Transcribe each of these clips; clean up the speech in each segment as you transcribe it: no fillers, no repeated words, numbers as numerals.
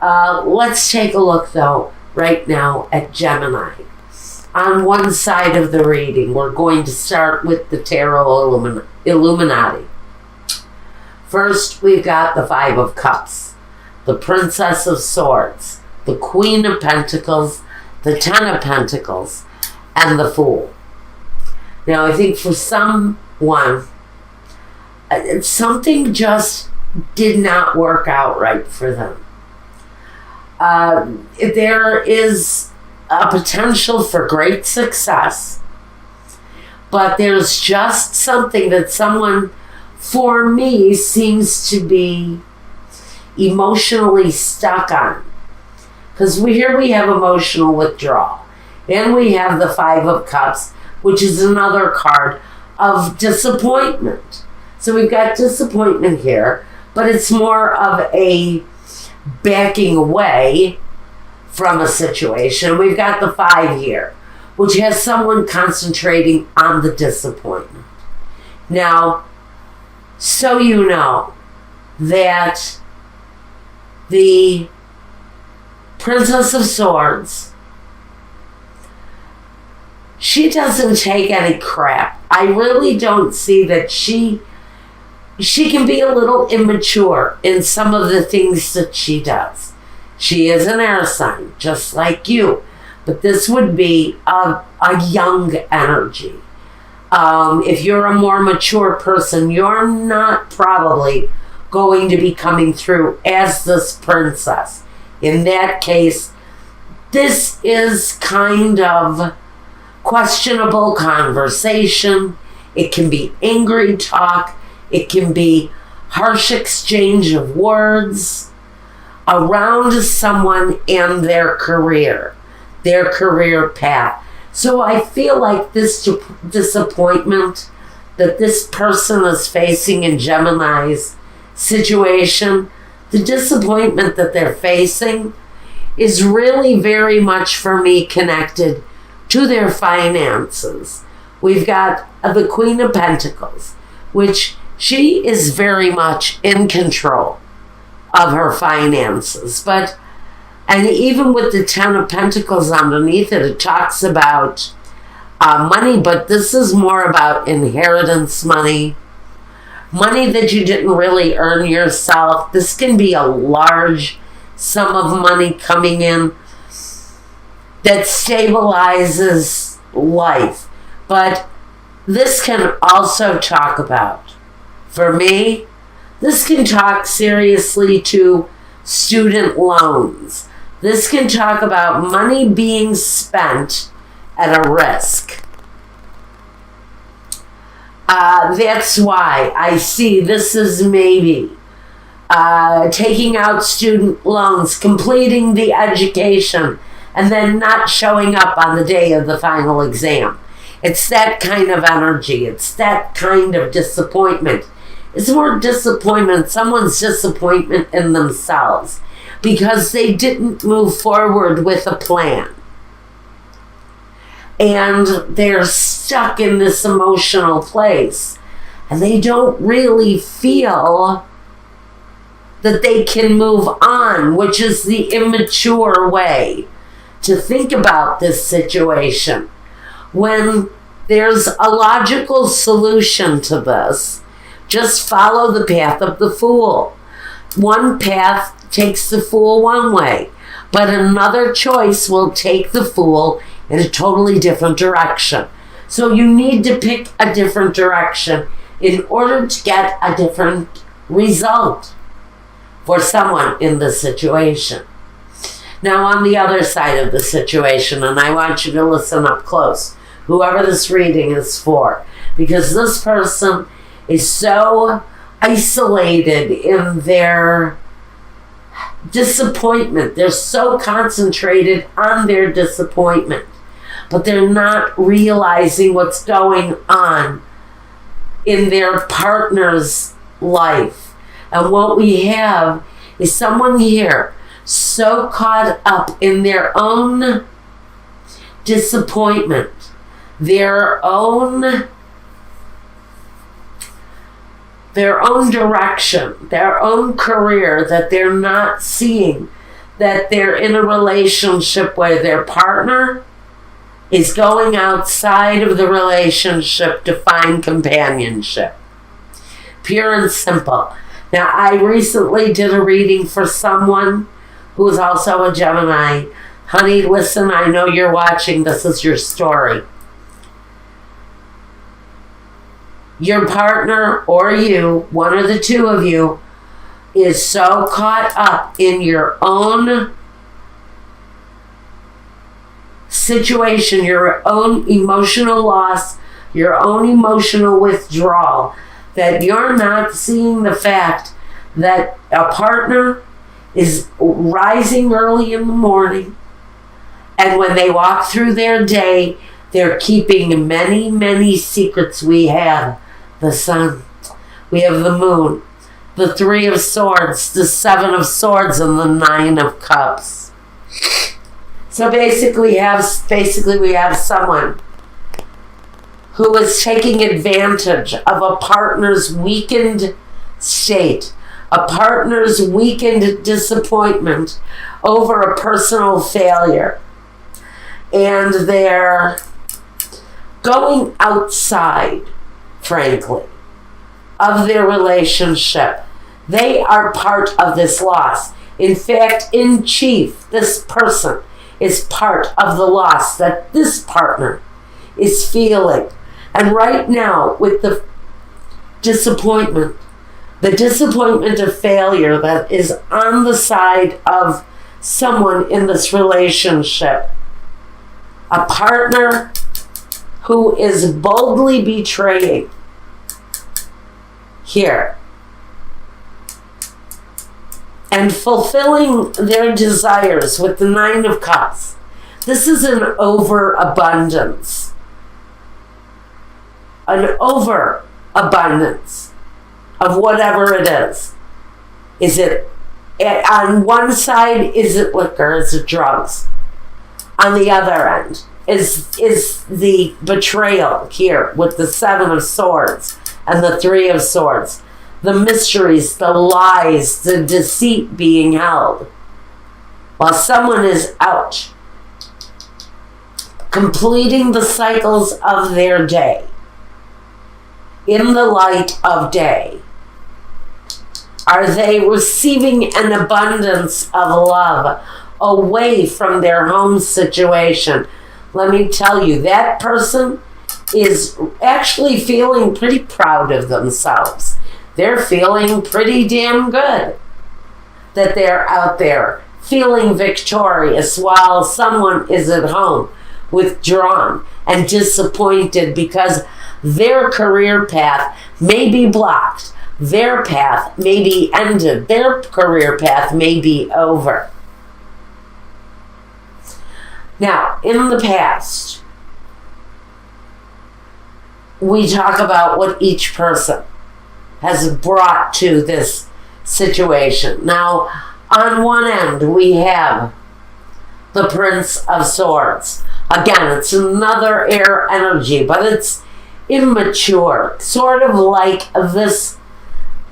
Let's take a look, though, right now at Gemini. On one side of the reading, we're going to start with the Tarot Illuminati. First, we've got the Five of Cups, the Princess of Swords, the Queen of Pentacles, the Ten of Pentacles, and the Fool. Now, I think for someone, something just did not work out right for them. There is a potential for great success, but there's just something that someone, for me, seems to be emotionally stuck on. Because here we have emotional withdrawal. And we have the Five of Cups, which is another card of disappointment. So we've got disappointment here, but it's more of a backing away from a situation. We've got the Five here, which has someone concentrating on the disappointment. Now, so you know that the Princess of Swords, she doesn't take any crap. I really don't see that she can be a little immature in some of the things that she does. She is an air sign, just like you. But this would be a young energy. If you're a more mature person, you're not probably going to be coming through as this princess. In that case, this is kind of questionable conversation. It can be angry talk. It can be harsh exchange of words around someone and their career path. So I feel like this disappointment that this person is facing in Gemini's situation, the disappointment that they're facing is really very much, for me, connected to their finances. We've got the Queen of Pentacles, which she is very much in control of her finances. And even with the Ten of Pentacles underneath it, it talks about money, but this is more about inheritance money that you didn't really earn yourself. This can be a large sum of money coming in that stabilizes life. But this can also talk about, for me, this can talk seriously to student loans. This can talk about money being spent at a risk. That's why I see this is maybe taking out student loans, completing the education, and then not showing up on the day of the final exam. It's that kind of energy. It's that kind of disappointment. It's more disappointment, someone's disappointment in themselves because they didn't move forward with a plan. And they're stuck in this emotional place. And they don't really feel that they can move on, which is the immature way to think about this situation. When there's a logical solution to this, just follow the path of the Fool. One path takes the Fool one way, but another choice will take the Fool in a totally different direction. So you need to pick a different direction in order to get a different result for someone in this situation. Now, on the other side of the situation, and I want you to listen up close, whoever this reading is for, because this person is so isolated in their disappointment. They're so concentrated on their disappointment, but they're not realizing what's going on in their partner's life. And what we have is someone here so caught up in their own disappointment, their own direction, their own career, that they're not seeing that they're in a relationship where their partner is going outside of the relationship to find companionship. Pure and simple. Now, I recently did a reading for someone who is also a Gemini. Honey, listen, I know you're watching. This is your story. Your partner or you, one or the two of you, is so caught up in your own situation, your own emotional loss, your own emotional withdrawal, that you're not seeing the fact that a partner is rising early in the morning, and when they walk through their day, they're keeping many, many secrets. We have the sun, we have the moon, the 3 of Swords, the 7 of Swords, and the 9 of Cups. So basically we have someone who is taking advantage of a partner's weakened state, a partner's weakened disappointment over a personal failure. And they're going outside, frankly, of their relationship. They are part of this loss. In fact, in chief, this person is part of the loss that this partner is feeling. And right now, with the disappointment of failure that is on the side of someone in this relationship, a partner who is boldly betraying here and fulfilling their desires with the 9 of Cups. This is an overabundance. An overabundance of whatever it is. Is it, on one side, is it liquor, is it drugs? On the other end, is the betrayal here with the 7 of Swords and the 3 of Swords. The mysteries, the lies, the deceit being held. While someone is out, completing the cycles of their day, in the light of day, are they receiving an abundance of love away from their home situation? Let me tell you, that person is actually feeling pretty proud of themselves. They're feeling pretty damn good that they're out there feeling victorious while someone is at home withdrawn and disappointed because their career path may be blocked. Their path may be ended. Their career path may be over. Now, in the past, we talk about what each person has brought to this situation. Now, on one end, we have the Prince of Swords. Again, it's another air energy, but it's immature. Sort of like this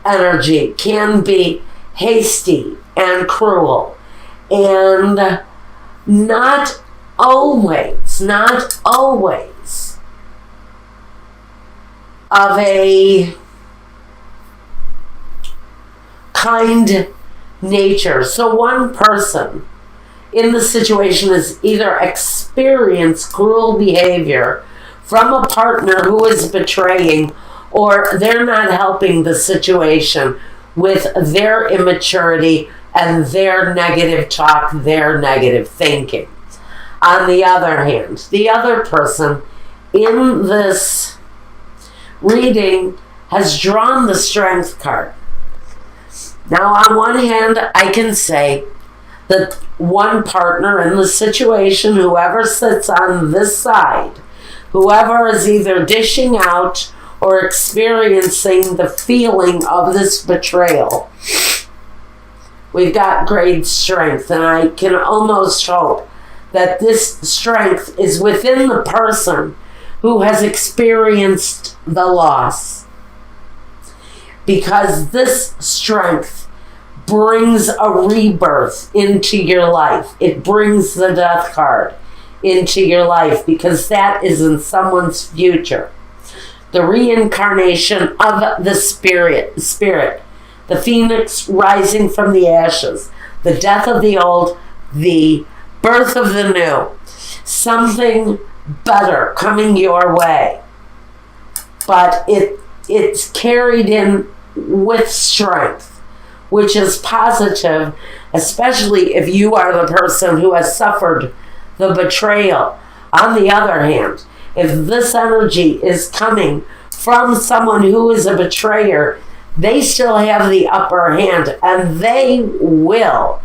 energy can be hasty and cruel and not always of a kind nature. So one person in the situation is either experience cruel behavior from a partner who is betraying, or they're not helping the situation with their immaturity and their negative talk, their negative thinking. On the other hand, the other person in this reading has drawn the Strength card. Now, on one hand, I can say that one partner in the situation, whoever sits on this side, whoever is either dishing out or experiencing the feeling of this betrayal, we've got great strength, and I can almost hope that this strength is within the person who has experienced the loss. Because this strength brings a rebirth into your life. It brings the death card into your life because that is in someone's future. The reincarnation of the spirit, the phoenix rising from the ashes, the death of the old, the birth of the new, something better coming your way. But it's carried in with strength, which is positive, especially if you are the person who has suffered the betrayal. On the other hand, if this energy is coming from someone who is a betrayer, they still have the upper hand, and they will,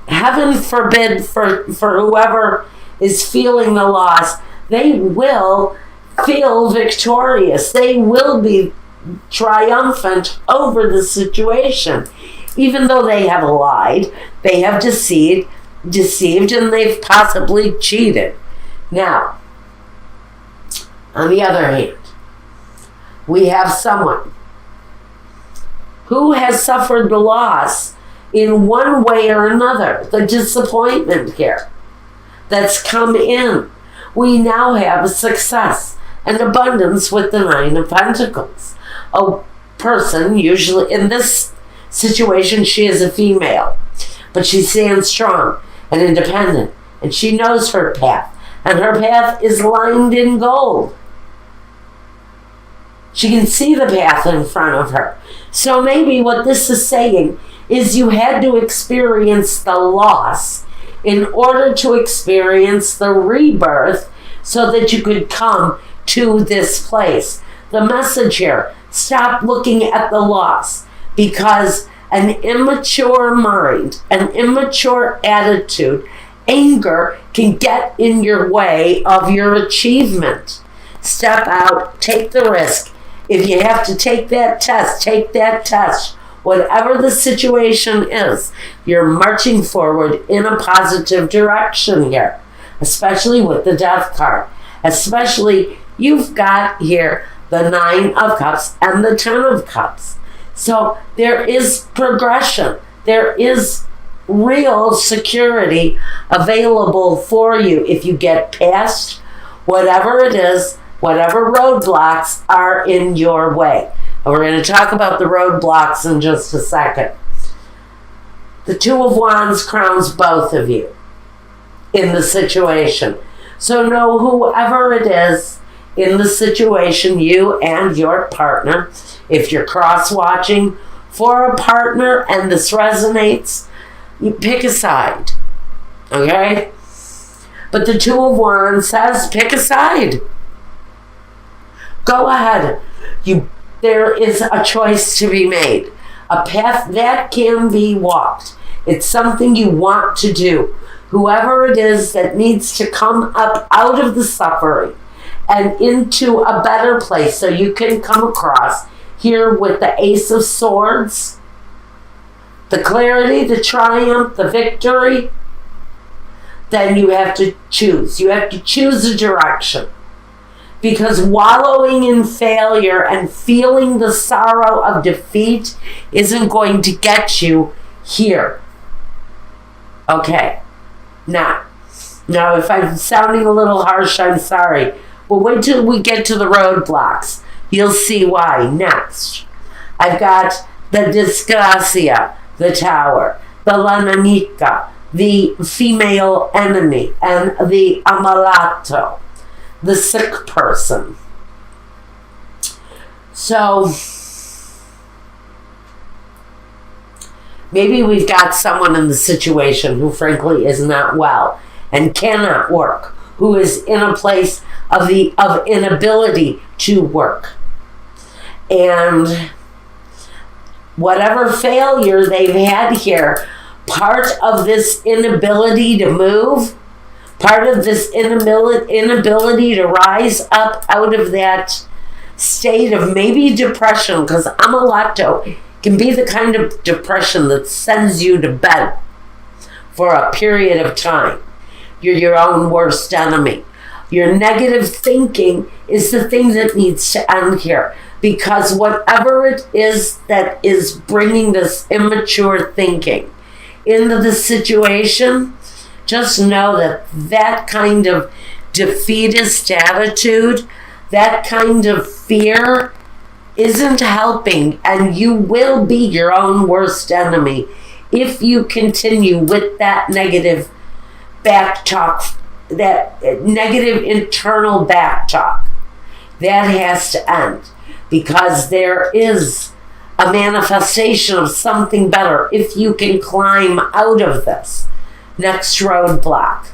heaven forbid for whoever is feeling the loss, they will feel victorious. They will be triumphant over the situation. Even though they have lied, they have deceived, and they've possibly cheated. Now, on the other hand, we have someone who has suffered the loss in one way or another, the disappointment here that's come in. We now have success and abundance with the Nine of Pentacles. A person, usually in this situation, she is a female, but she stands strong and independent, and she knows her path, and her path is lined in gold. She can see the path in front of her. So maybe what this is saying is you had to experience the loss in order to experience the rebirth so that you could come to this place. The message here, stop looking at the loss, because an immature mind, an immature attitude, anger can get in your way of your achievement. Step out, take the risk. If you have to take that test, take that test. Whatever the situation is, you're marching forward in a positive direction here, especially with the Death card. Especially, you've got here the Nine of Cups and the Ten of Cups. So there is progression. There is real security available for you if you get past whatever it is, whatever roadblocks are in your way. And we're going to talk about the roadblocks in just a second. The Two of Wands crowns both of you in the situation. So know whoever it is in the situation, you and your partner, if you're cross-watching for a partner and this resonates, you pick a side, okay? But the Two of Wands says pick a side. Go ahead. There is a choice to be made, a path that can be walked. It's something you want to do. Whoever it is that needs to come up out of the suffering and into a better place, so you can come across here with the Ace of Swords, the clarity, the triumph, the victory, then you have to choose. You have to choose a direction. Because wallowing in failure and feeling the sorrow of defeat isn't going to get you here. Okay. Now, if I'm sounding a little harsh, I'm sorry. But wait till we get to the roadblocks. You'll see why. Next, I've got the Disgracia, the Tower, the La Nemica, the female enemy, and the Amalato, the sick person. So maybe we've got someone in the situation who frankly is not well and cannot work, who is in a place of inability to work. And whatever failure they've had here, part of this inability to move, part of this inability to rise up out of that state of maybe depression, because Amalato can be the kind of depression that sends you to bed for a period of time. You're your own worst enemy. Your negative thinking is the thing that needs to end here. Because whatever it is that is bringing this immature thinking into the situation, just know that that kind of defeatist attitude, that kind of fear isn't helping, and you will be your own worst enemy if you continue with that negative back talk, that negative internal back talk. That has to end, because there is a manifestation of something better if you can climb out of this. Next roadblock.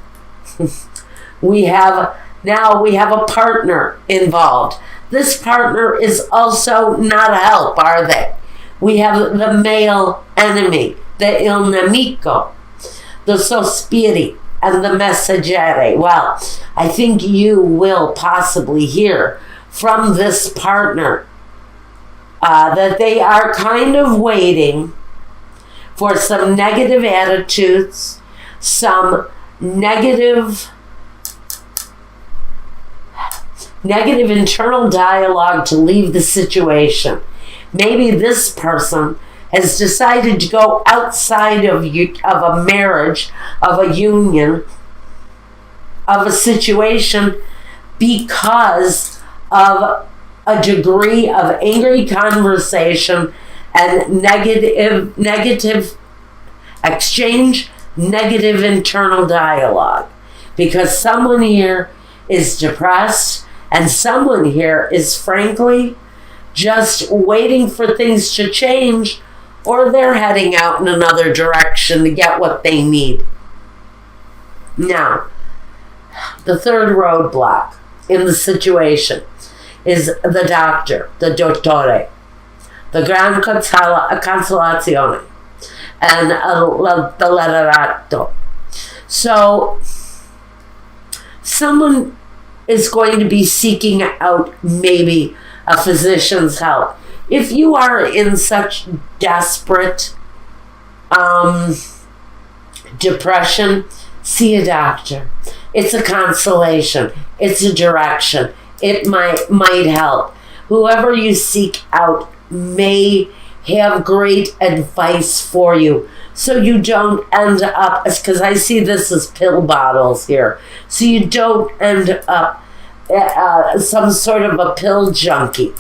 we have a partner involved. This partner is also not a help, are they? We have the male enemy, the il nemico, the sospiri, and the messaggere. Well, I think you will possibly hear from this partner that they are kind of waiting for some negative attitudes, some negative internal dialogue to leave the situation. Maybe this person has decided to go outside of a marriage, of a union, of a situation, because of a degree of angry conversation and negative exchange, negative internal dialogue. Because someone here is depressed, and someone here is frankly just waiting for things to change, or they're heading out in another direction to get what they need. Now, the third roadblock in the situation is the doctor, the dottore, the gran consolazione, and the letterato. So, someone is going to be seeking out maybe a physician's help. If you are in such desperate depression, see a doctor. It's a consolation. It's a direction. It might help. Whoever you seek out may have great advice for you, so you don't end up, because I see this as pill bottles here, so you don't end up some sort of a pill junkie,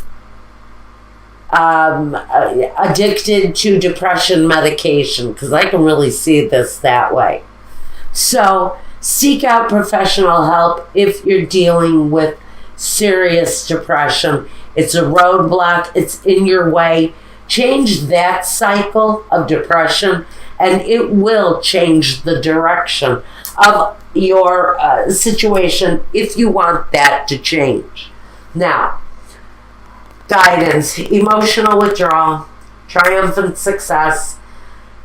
addicted to depression medication, because I can really see this that way. So seek out professional help if you're dealing with serious depression. It's a roadblock. It's in your way. Change that cycle of depression, and it will change the direction of your situation if you want that to change. Now, guidance, emotional withdrawal, triumphant success,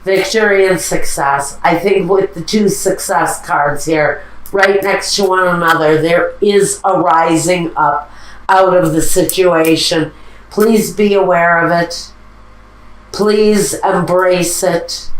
victory and success. I think with the two success cards here, right next to one another, there is a rising up out of the situation. Please be aware of it. Please embrace it.